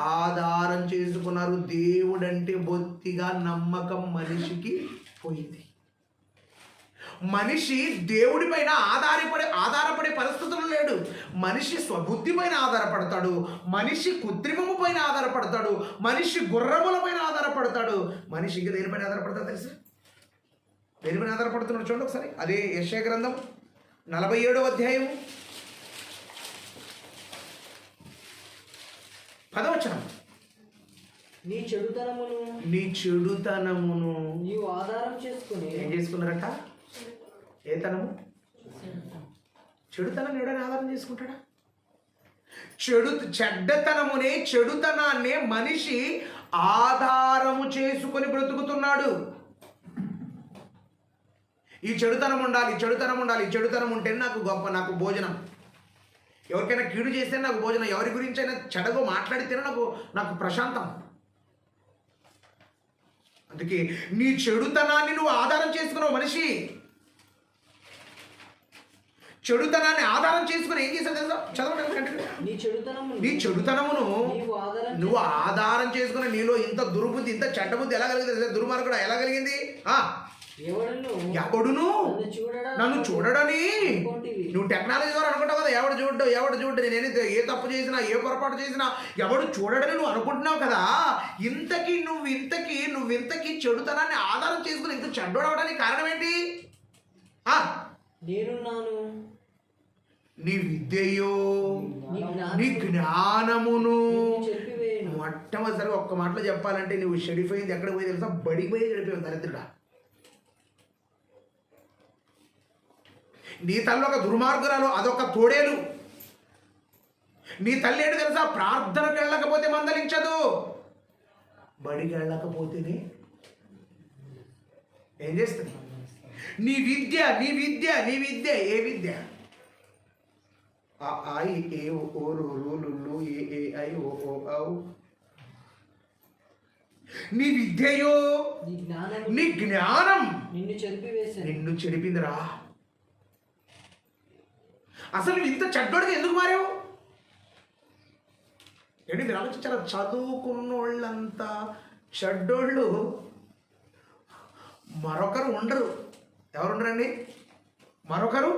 ఆధారం చేసుకున్నారు. దేవుడంటే బొత్తిగా నమ్మకం మనిషికి పోయింది. మనిషి దేవుడి పైన ఆధారపడే పరిస్థితులు లేడు. మనిషి స్వబుద్ధి పైన ఆధారపడతాడు, మనిషి కృత్రిమము పైన ఆధారపడతాడు, మనిషి గుర్రముల పైన ఆధారపడతాడు. మనిషి ఇంకా దేనిపైన ఆధారపడతాడు తెలుసా? దేనిపైన ఆధారపడుతున్నాడు చూడండి ఒకసారి. అదే యెషయా గ్రంథం 47వ అధ్యాయము 10వ వచనం. నీ చెడుతనమును నీ చెడుతనమును నీవు ఆధారం చేసుకుని ఏం చేసుకున్నారట? ఏ తనము? చెడుతనం ఎవడైనా ఆధారం చేసుకుంటాడా? చెడ్డతనమునే, చెడుతనాన్నే మనిషి ఆధారము చేసుకొని బ్రతుకుతున్నాడు. ఈ చెడుతనం ఉండాలి, చెడుతనం ఉండాలి, చెడుతనం ఉంటేనే నాకు గొప్ప, నాకు భోజనం. ఎవరికైనా కీడు చేస్తే నాకు భోజనం, ఎవరి గురించి అయినా చెడగో మాట్లాడితేనే నాకు ప్రశాంతం. అందుకే నీ చెడుతనాన్ని నువ్వు ఆధారం చేసుకున్నావు. మనిషి చెడుతనాన్ని ఆధారం చేసుకుని ఏం చేశావు తెలుసా? చదవండి. నీ చెడుతనమును నువ్వు ఆధారం చేసుకుని నీలో ఇంత దుర్బుద్ధి, ఇంత చెడ్డబుద్ధి ఎలా కలిగింది? దుర్మార్గుడు ఎలా కలిగింది? ఎవడును నన్ను చూడడని నువ్వు టెక్నాలజీ ద్వారా అనుకుంటావు కదా. ఎవడు చూడ్డు నేను ఏ తప్పు చేసినా, ఏ పొరపాటు చేసినా ఎవడు చూడడని నువ్వు అనుకుంటున్నావు కదా. నువ్వు ఇంతకి చెడుతనాన్ని ఆధారం చేసుకుని ఇంత చెడ్డోడవడానికి కారణం ఏంటి? నేనున్నాను. నీ విద్యయో, నీ జ్ఞానమును. మొట్టమొదటిసారి ఒక్క మాటలో చెప్పాలంటే నువ్వు చెడిపోయింది ఎక్కడ పోయి తెలుసా? బడికి పోయి చెడిపోయింది దరిద్రుడా. నీ తల్లి ఒక దుర్మార్గురాలు, అదొక తోడేలు. నీ తల్లి ఏంటి తెలుసా? ప్రార్థనకు వెళ్ళకపోతే మందలించదు, బడికి వెళ్ళకపోతేనే ఏం చేస్తుంది? నీ విద్య ఏ విద్య? ఐ ఏ ఓ లు ఏ ఐ ఓ ఔ. నీ విద్యయో, నీ జ్ఞానం నిన్ను చెడిపిందిరా. అసలు నువ్వు ఇంత చెడ్డోడిగా ఎందుకు మారావు? ఏంటి మీరు ఆలోచించారా? చదువుకున్నోళ్ళంతా చెడ్డోళ్ళు మరొకరు ఉండరు. ఎవరు ఉండరండి? మరొకరు.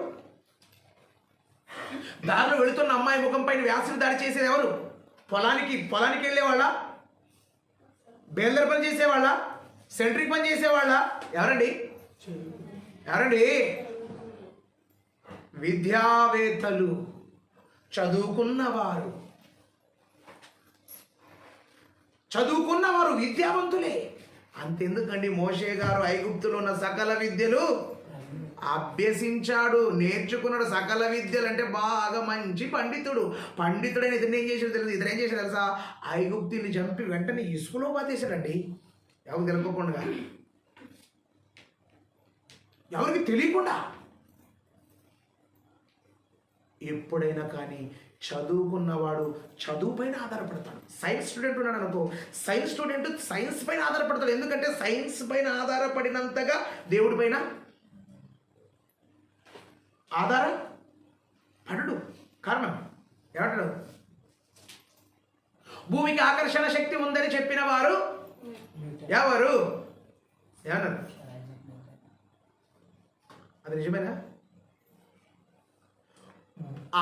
దారిలో వెళుతున్న అమ్మాయి ముఖం పైన వ్యాసులు దాడి చేసేది ఎవరు? పొలానికి వెళ్ళేవాళ్ళ? బేల్దర్ పని చేసేవాళ్ళ? సెంట్రిక్ పని చేసేవాళ్ళ? ఎవరండి? విద్యావేత్తలు, చదువుకున్నవారు విద్యావంతులే. అంతెందుకండి, మోషే గారు ఐగుప్తులో ఉన్న సకల విద్యలు అభ్యసించాడు, నేర్చుకున్నాడు. సకల విద్యలు అంటే బాగా మంచి పండితుడైన ఇతను ఏం చేశాడు తెలుసా? ఐగుప్తుని చంపి వెంటనే ఇసుకలో పాతేశాడండి. ఎవరికి తెలుసుకోకుండా, ఎవరికి తెలియకుండా. ఎప్పుడైనా కానీ చదువుకున్నవాడు చదువు పైన ఆధారపడతాడు. సైన్స్ స్టూడెంట్ ఉన్నాడు అనుకో, సైన్స్ పైన ఆధారపడతాడు. ఎందుకంటే సైన్స్ పైన ఆధారపడినంతగా దేవుడి పైన ఆధారపడడు. కారణం ఏమంటాడు? భూమికి ఆకర్షణ శక్తి ఉందని చెప్పిన వారు ఎవరు? ఏమన్నారు? అది నిజమేనా?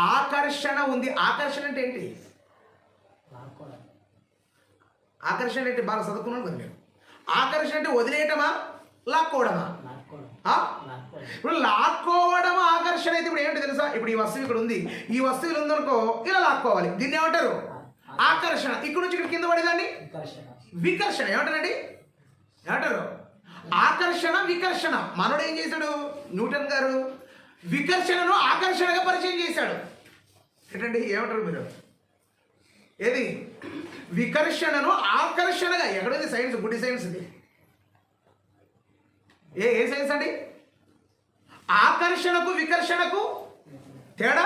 ఆకర్షణ ఉంది. ఆకర్షణ అంటే ఏంటి? ఆకర్షణ అంటే బాగా చదువుకున్నాను కదా మీరు. ఆకర్షణ అంటే వదిలేయటమా, లాక్కోవడమా? ఇప్పుడు లాక్కోవడం ఆకర్షణ అయితే ఇప్పుడు ఏంటి తెలుసా? ఇప్పుడు ఈ వస్తువు ఇక్కడ ఉంది, ఈ వస్తువులు ఉందనుకో, ఇలా లాక్కోవాలి. దీన్ని ఏమంటారు? ఆకర్షణ. ఇక్కడ నుంచి ఇక్కడ కింద పడేదాన్ని వికర్షణ. ఏమంటారండి? ఏమంటారు? ఆకర్షణ, వికర్షణ. మనోడు ఏం చేశాడు? న్యూటన్ గారు వికర్షణను ఆకర్షణగా పరిచయం చేశాడు. ఏంటండి? ఏమంటారు మీరు? ఏది? వికర్షణను ఆకర్షణగా. ఎక్కడైంది సైన్స్? గుడి సైన్స్ ఇది. ఏ సైన్స్ అండి? ఆకర్షణకు వికర్షణకు తేడా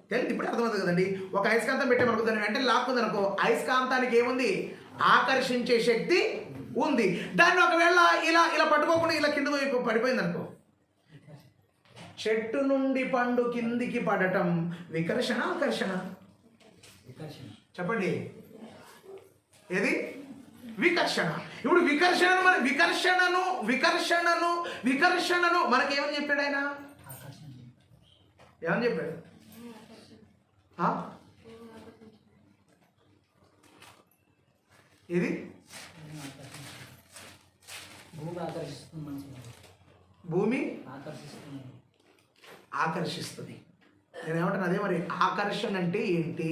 తెలియదు. ఇప్పుడు అర్థమవుతుంది కదండి. ఒక అయస్కాంతం పెట్టామనుకో, దాన్ని వెంటనే లాక్కుందనుకో, అయస్కాంతానికి ఏముంది? ఆకర్షించే శక్తి ఉంది. దాన్ని ఒకవేళ ఇలా పట్టుకోకుండా ఇలా కింద పడిపోయింది అనుకో, చెట్టు నుండి పండు కిందికి పడటం వికర్షణ, ఆకర్షణ? చెప్పండి, ఏది? వికర్షణ. ఇప్పుడు వికర్షణను మనకేమని చెప్పాడు ఆయన? ఏమని చెప్పాడు? ఇది భూమి ఆకర్షిస్తుంది. నేను ఏమంటాను అదే మరి. ఆకర్షణ అంటే ఏంటి?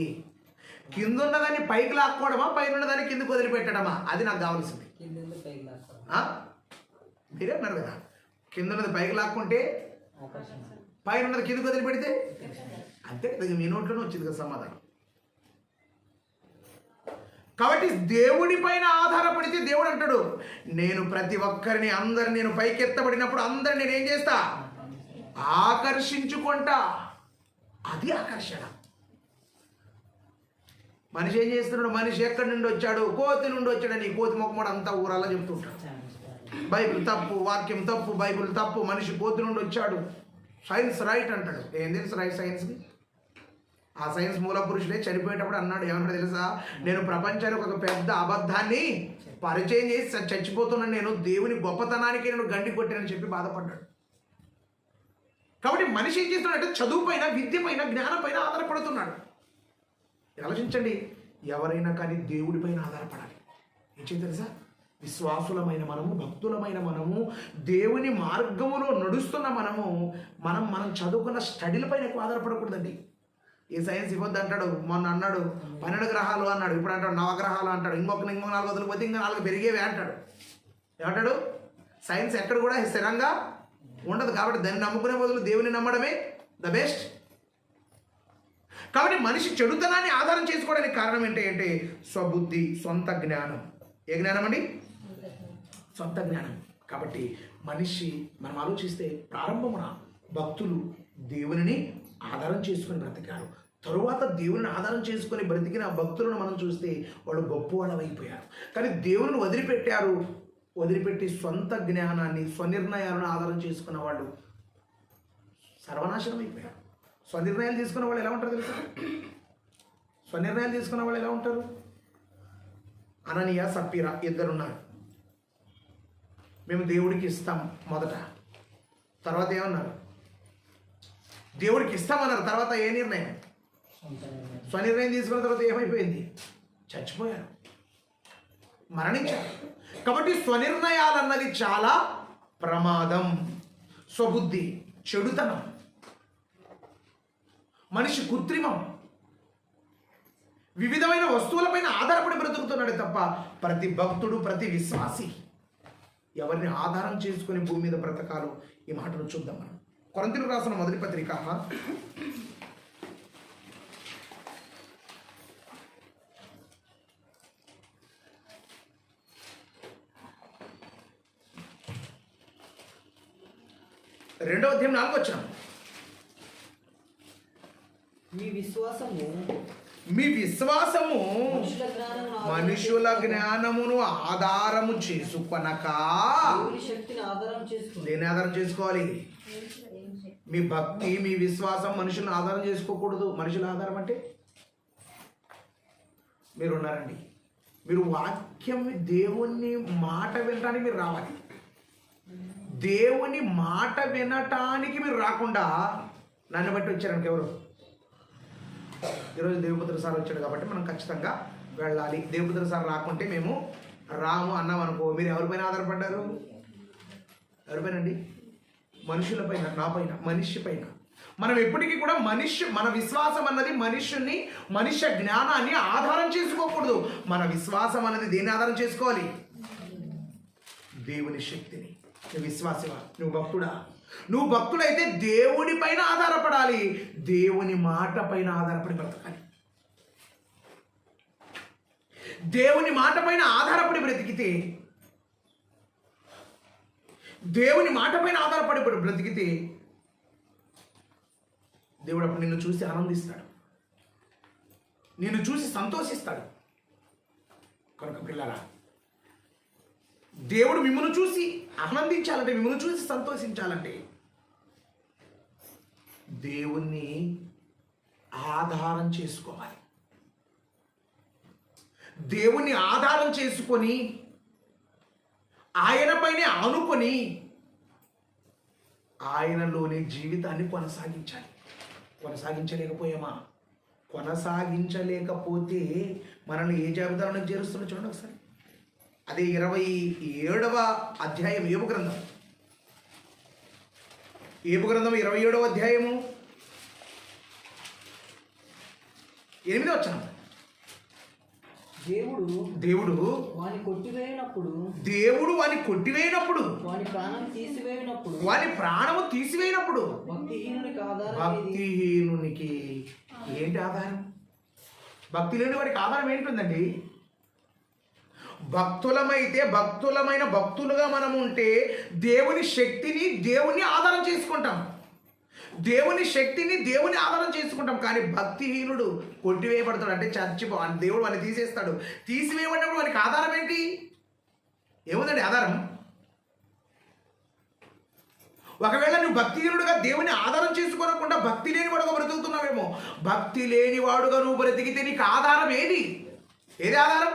కింద ఉన్నదాన్ని పైకి లాక్కోవడమా, పైన ఉన్నదాన్ని కిందకు వదిలిపెట్టడమా? అది నాకు కావాల్సింది. కింద నుండి పైకి లాక్కోవడం. ఆ? మీరే అన్నారు కదా, కింద ఉన్నది పైకి లాక్కుంటే ఆకర్షణ. పైన ఉన్నది కిందకు వదిలిపెడితే అంతే కదా. మీ నోట్లోనే వచ్చింది కదా సమాధానం. కాబట్టి దేవుడి పైన ఆధారపడితే దేవుడు అంటాడు, నేను ప్రతి ఒక్కరిని అందరిని నేను పైకెత్తబడినప్పుడు అందరిని నేను ఏం చేస్తా? ఆకర్షించుకుంటా. అది ఆకర్షణ. మనిషి ఏం చేస్తున్నాడు? మనిషి ఎక్కడి నుండి వచ్చాడు? కోతి నుండి వచ్చాడని కోతి మొక్కమోడు అంతా ఊరల్లా చెప్తుంటాడు. బైబిల్ తప్పు, వాక్యం తప్పు, బైబిల్ తప్పు, మనిషి కోతి నుండి వచ్చాడు, సైన్స్ రైట్ అంటాడు. ఏం తెలుసు రైట్ సైన్స్కి? ఆ సైన్స్ మూల పురుషుడే చనిపోయేటప్పుడు అన్నాడు, ఏమన్నాడు తెలుసా? నేను ప్రపంచానికి ఒక పెద్ద అబద్ధాన్ని పరిచయం చేసి చచ్చిపోతున్నాను, నేను దేవుని గొప్పతనానికి నేను గండి కొట్టానని చెప్పి బాధపడ్డాడు. కాబట్టి మనిషి ఏం చేస్తున్నాడంటే చదువు పైన, విద్య పైన, జ్ఞానం పైన ఆధారపడుతున్నాడు. ఆలోచించండి, ఎవరైనా కానీ దేవుడి పైన ఆధారపడాలి. ఏం చేయ తెలుసా? విశ్వాసులమైన మనము, భక్తులమైన మనము, దేవుని మార్గములో నడుస్తున్న మనం చదువుకున్న స్టడీల పైన ఎక్కువ ఆధారపడకూడదండి. ఏ సైన్స్ ఇవ్వద్దు అంటాడు, మొన్న అన్నాడు 12 గ్రహాలు అన్నాడు, ఇప్పుడు అంటాడు నవగ్రహాలు అంటాడు, ఇంకొక 4 వదిలిపోతే ఇంకా 4 పెరిగేవి అంటాడు. ఏమంటాడు? సైన్స్ ఎక్కడ కూడా స్థిరంగా ఉండదు. కాబట్టి దాన్ని నమ్ముకునే బదులు దేవుని నమ్మడమే ద బెస్ట్. కాబట్టి మనిషి చెడుతనాన్ని ఆధారం చేసుకోవడానికి కారణం ఏంటంటే స్వబుద్ధి, సొంత జ్ఞానం. ఏ జ్ఞానం అండి? సొంత జ్ఞానం. కాబట్టి మనిషి మనం ఆలోచిస్తే ప్రారంభమున భక్తులు దేవునిని ఆధారం చేసుకొని బ్రతికారు. తరువాత దేవుని ఆధారం చేసుకొని బ్రతికిన భక్తులను మనం చూస్తే వాళ్ళు గొప్పవాళ్ళు అయిపోయారు. కానీ దేవుని వదిలిపెట్టారు, వదిలిపెట్టి సొంత జ్ఞానాన్ని, స్వనిర్ణయాలను ఆధారం చేసుకున్న వాళ్ళు సర్వనాశనం అయిపోయారు. స్వనిర్ణయాలు తీసుకున్న వాళ్ళు ఎలా ఉంటారు తెలుసా? స్వనిర్ణయాలు తీసుకున్న వాళ్ళు ఎలా ఉంటారు? అననీయ, సప్పీరా ఇద్దరున్నారు. మేము దేవుడికి ఇస్తాం మొదట, తర్వాత ఏమన్నారు? దేవుడికి ఇస్తామన్నారు. తర్వాత ఏ నిర్ణయం? స్వనిర్ణయం తీసుకున్న తర్వాత ఏమైపోయింది? చచ్చిపోయారు, మరణించారు. కాబట్టి స్వనిర్ణయాలన్నది చాలా ప్రమాదం. స్వబుద్ధి చెడుతనం, మనిషి కృత్రిమం, వివిధమైన వస్తువులపైన ఆధారపడి బ్రతుకుతున్నాడు తప్ప ప్రతి భక్తుడు, ప్రతి విశ్వాసి ఎవరిని ఆధారం చేసుకుని భూమి మీద బ్రతకాలో ఈ మాటను చూద్దాం. మనం కొరింథీయులకు రాసిన మొదటి పత్రిక 2వ అధ్యాయం 4వ వచనం. మీ విశ్వాసము మనుషుల జ్ఞానమును ఆధారము చేసుకొనక దేని ఆధారం చేసుకోవాలి? మీ భక్తి, మీ విశ్వాసం మనుషులను ఆధారం చేసుకోకూడదు. మనుషుల ఆధారం అంటే మీరు ఉన్నారండి, మీరు వాక్యం, దేవుని మాట వినటానికి మీరు రావాలి. దేవుని మాట వినటానికి మీరు రాకుండా నన్ను బట్టి వచ్చారంటే ఎవరు? ఈరోజు దేవపుత్ర సార్ వచ్చాడు కాబట్టి మనం ఖచ్చితంగా వెళ్ళాలి. దేవపుత్ర సార్ రాకుంటే మేము రాము అన్నాం అనుకో, మీరు ఎవరిపైన ఆధారపడ్డారు? ఎవరిపైనండి? మనుషులపైన, నా పైన, మనిషి పైన. మనం ఎప్పటికీ కూడా మన విశ్వాసం అన్నది మనుష్య జ్ఞానాన్ని ఆధారం చేసుకోకూడదు. మన విశ్వాసం అన్నది దేన్ని ఆధారం చేసుకోవాలి? దేవుని శక్తిని. నువ్వు విశ్వాసివా? నువ్వు భక్తుడా? నువ్వు భక్తుడైతే దేవుని పైన ఆధారపడాలి, దేవుని మాట పైన ఆధారపడి బ్రతకాలి. దేవుని మాట పైన ఆధారపడి బ్రతికితే, దేవుని మాట పైన ఆధారపడి బ్రతికితే దేవుడు అప్పుడు నిన్ను చూసి ఆనందిస్తాడు, నిన్ను చూసి సంతోషిస్తాడు. కనుక పిల్లరా, దేవుడు మిమ్మల్ని చూసి ఆనందించాలంటే, మిమ్మల్ని చూసి సంతోషించాలంటే దేవుణ్ణి ఆధారం చేసుకోవాలి. దేవుణ్ణి ఆధారం చేసుకొని ఆయనపైనే ఆనుకొని ఆయనలోని జీవితాన్ని కొనసాగించాలి. కొనసాగించలేకపోతే మనల్ని ఏ జాబితాలను చేరుస్తున్నా చూడండి ఒకసారి. అదే 27వ అధ్యాయం ఏబు గ్రంథం 27వ అధ్యాయము 8వ వచనం. దేవుడు వాని కొట్టివేయనప్పుడు వాని ప్రాణము తీసివేయనప్పుడు భక్తిహీనునికి ఆధారం భక్తిహీనునికి ఏంటి ఆధారం? భక్తి లేని వాడికి ఆధారం ఏంటుందండి? భక్తులమైన భక్తులుగా మనం ఉంటే దేవుని శక్తిని దేవుని ఆధారం చేసుకుంటాం. దేవుని ఆధారం చేసుకుంటాం. కానీ భక్తిహీనుడు కొట్టివేయబడతాడు, అంటే చచ్చిపో దేవుడు వాడిని తీసేస్తాడు. తీసివేయబడినప్పుడు వానికి ఆధారం ఏంటి? ఏముందండి ఆధారం? ఒకవేళ నువ్వు భక్తిహీనుడుగా దేవుని ఆధారం చేసుకోనకుండా భక్తి లేనివాడుగా బ్రతుకుతున్నావేమో. భక్తి లేనివాడుగా నువ్వు బ్రతికితే నీకు ఆధారం ఏది ఆధారం?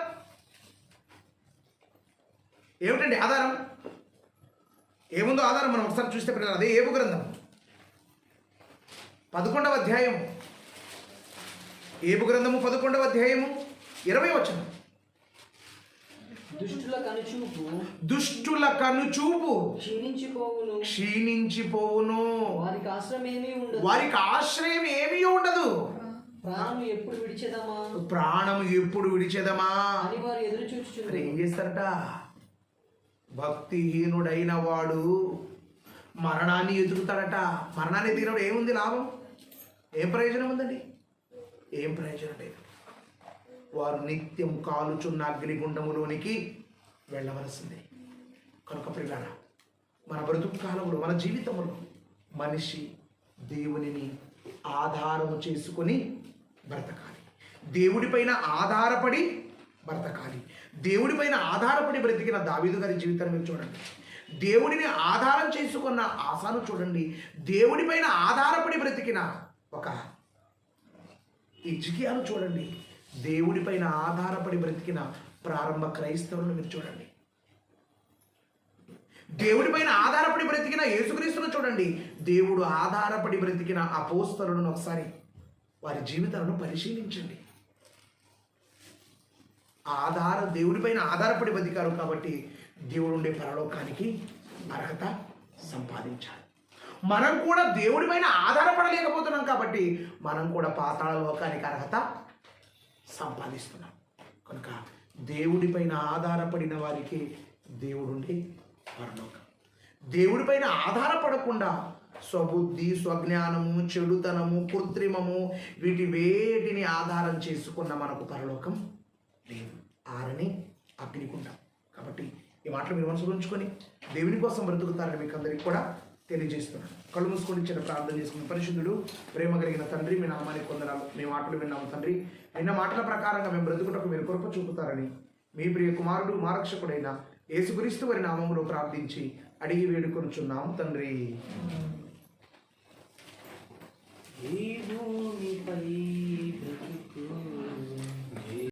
ఏమిటండి ఆధారం? ఏముందో ఆధారం మనం ఒకసారి చూస్తే పిల్లలు, అదే ఏబు గ్రంథం 11వ అధ్యాయం. ఏబు గ్రంథము 11వ అధ్యాయము 20వ వచనం. దుష్టుల కనుచూపు క్షీణించిపోవును, వారికి ఆశ్రయం ఏమీ ఉండదు. ప్రాణము ఎప్పుడు విడిచెదమా అని వారు ఎదురు చూచుచున్నారు. ఏం చేస్తారట? భక్తిహీనుడైన వాడు మరణాన్ని ఎదుగుతాడట. మరణాన్ని ఎదిగినప్పుడు ఏముంది లాభం? ఏం ప్రయోజనం ఉందండి? ఏం ప్రయోజనం లేదు. వారు నిత్యం కాలుచున్న అగ్నిగుండములోనికి వెళ్ళవలసిందే. కనుక ప్రియులారా, మన బ్రతుకు కాలంలో, మన జీవితంలో మనిషి దేవునిని ఆధారము చేసుకొని బ్రతకాలి. దేవుడిపైన ఆధారపడి బ్రతకాలి. దేవుడిపైన ఆధారపడి బ్రతికిన దావీదు గారి జీవితాన్ని మీరు చూడండి. దేవుడిని ఆధారం చేసుకున్న ఆసాను చూడండి. దేవుడిపైన ఆధారపడి బ్రతికిన ఒక హిజ్కియాను చూడండి. దేవుడిపైన ఆధారపడి బ్రతికిన ప్రారంభ క్రైస్తవులను మీరు చూడండి. దేవుడిపైన ఆధారపడి బ్రతికిన యేసుక్రీస్తును చూడండి. దేవుడు ఆధారపడి బ్రతికిన అపోస్తలులను ఒకసారి వారి జీవితాలను పరిశీలించండి. దేవుడిపైన ఆధారపడి బ్రతికారు కాబట్టి దేవుడు ఉండే పరలోకానికి అర్హత సంపాదించాలి. మనం కూడా దేవుడిపైన ఆధారపడలేకపోతున్నాం కాబట్టి మనం కూడా పాతాళ లోకానికి అర్హత సంపాదిస్తున్నాం. కనుక దేవుడిపైన ఆధారపడిన వారికి దేవుడుండే పరలోకం. దేవుడిపైన ఆధారపడకుండా స్వబుద్ధి, స్వజ్ఞానము, చెడుతనము, కృత్రిమము వేటిని ఆధారం చేసుకున్న మనకు పరలోకం లేదు. ఆరని అగ్నికుంటాం. కాబట్టి ఈ మాటలు మీరు మనసులో ఉంచుకొని దేవుని కోసం బ్రతుకుతారని మీకు అందరికీ కూడా తెలియజేస్తున్నాను. కళ్ళు మూసుకొని చిన్న ప్రార్థన చేసుకుని, పరిశుద్ధుడు, ప్రేమ కలిగిన తండ్రి, మీ నామానికి కొందనాలు. మీ మాటలు విన్నాము తండ్రి. విన్న మాటల ప్రకారంగా మేము బ్రతుకుటకు మీరు కృప చూపుతారని మీ ప్రియ కుమారుడు, మా రక్షకుడైన యేసుక్రీస్తు వారి నామములో ప్రార్థించి అడిగి వేడుకొనుచున్నాము తండ్రి.